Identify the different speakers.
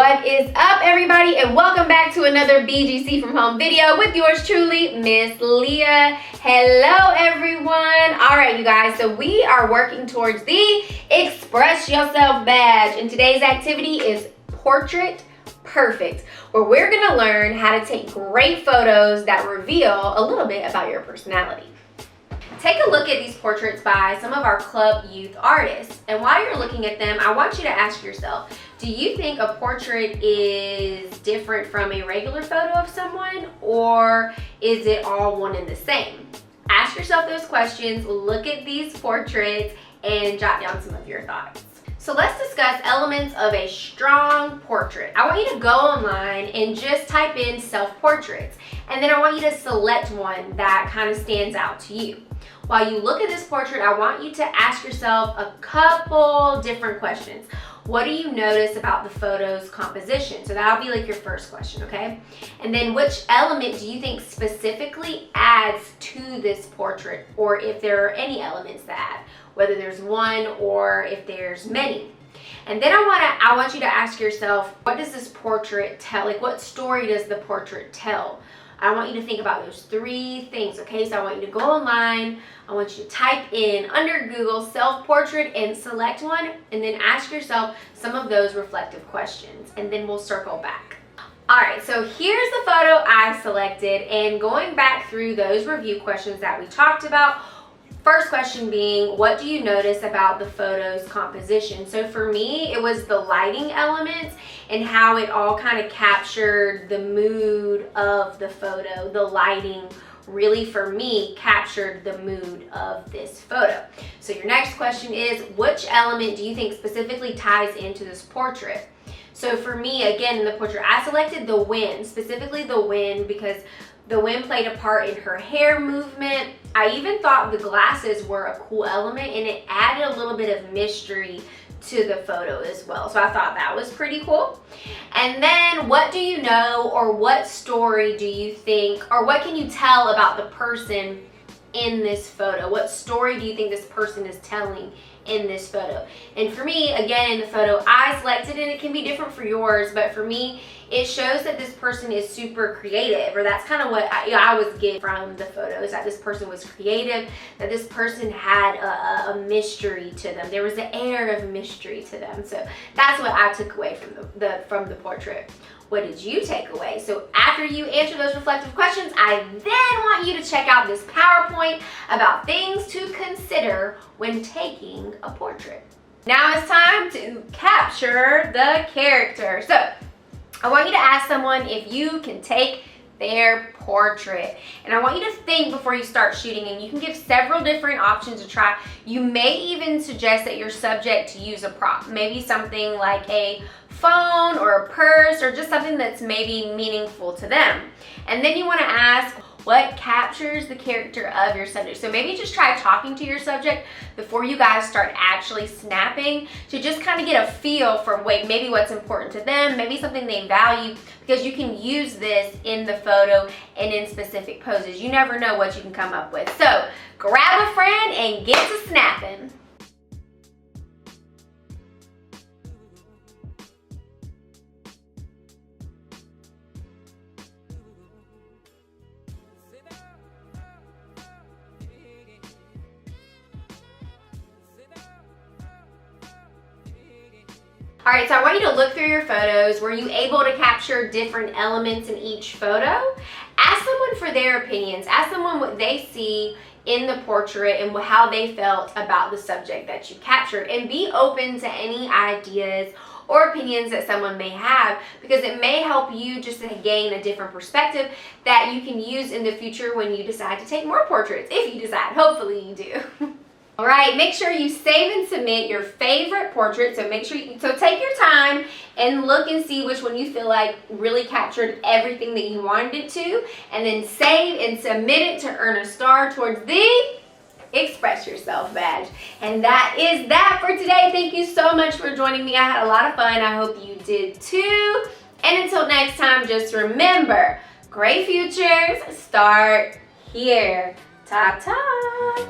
Speaker 1: What is up, everybody, and welcome back to another BGC from Home video with yours truly, Miss Leah. Hello, everyone. All right, you guys, so we are working towards the Express Yourself badge, and today's activity is Portrait Perfect, where we're gonna learn how to take great photos that reveal a little bit about your personality. Take a look at these portraits by some of our club youth artists, and while you're looking at them, I want you to ask yourself, do you think a portrait is different from a regular photo of someone, or is it all one and the same? Ask yourself those questions, look at these portraits, and jot down some of your thoughts. So let's discuss elements of a strong portrait. I want you to go online and just type in self-portraits, and then I want you to select one that kind of stands out to you. While you look at this portrait, I want you to ask yourself a couple different questions. What do you notice about the photo's composition? So that'll be like your first question, okay? And then which element do you think specifically adds to this portrait, or if there are any elements that add, whether there's one or if there's many. And then I want you to ask yourself, what does this portrait tell? Like, what story does the portrait tell? I want you to think about those three things, okay? So I want you to go online, I want you to type in under Google self-portrait and select one, and then ask yourself some of those reflective questions, and then we'll circle back. All right, so here's the photo I selected, and going back through those review questions that we talked about, first question being, what do you notice about the photo's composition? So for me, it was the lighting elements and how it all kind of captured the mood of the photo. The lighting really, for me, captured the mood of this photo. So your next question is, which element do you think specifically ties into this portrait? So for me, again, in the portrait, I selected the wind, specifically the wind, because the wind played a part in her hair movement. I even thought the glasses were a cool element, and it added a little bit of mystery to the photo as well. So I thought that was pretty cool. And then what do you know, or what story do you think, or what can you tell about the person in this photo? What story do you think this person is telling in this photo? And for me, again, in the photo I selected, and it can be different for yours, but for me, it shows that this person is super creative, or that's kind of what I was getting from the photo, is that this person was creative, that this person had a mystery to them. There was an air of mystery to them. So that's what I took away from the portrait. What did you take away? So after you answer those reflective questions, I then want you to check out this PowerPoint about things to consider when taking a portrait. Now it's time to capture the character. So I want you to ask someone if you can take their portrait. And I want you to think before you start shooting, and you can give several different options to try. You may even suggest that you're subject to use a prop, maybe something like a phone or a purse, or just something that's maybe meaningful to them. And then you want to ask, what captures the character of your subject? So maybe just try talking to your subject before you guys start actually snapping, to just kind of get a feel for maybe what's important to them, maybe something they value, because you can use this in the photo and in specific poses. You never know what you can come up with. So grab a friend and get to snapping. All right, so I want you to look through your photos. Were you able to capture different elements in each photo? Ask someone for their opinions. Ask someone what they see in the portrait and how they felt about the subject that you captured. And be open to any ideas or opinions that someone may have, because it may help you just to gain a different perspective that you can use in the future when you decide to take more portraits, if you decide. Hopefully you do. All right, make sure you save and submit your favorite portrait. So take your time and look and see which one you feel like really captured everything that you wanted it to, and then save and submit it to earn a star towards the Express Yourself badge. And that is that for today. Thank you so much for joining me. I had a lot of fun. I hope you did too. And until next time, just remember, great futures start here. Ta-ta.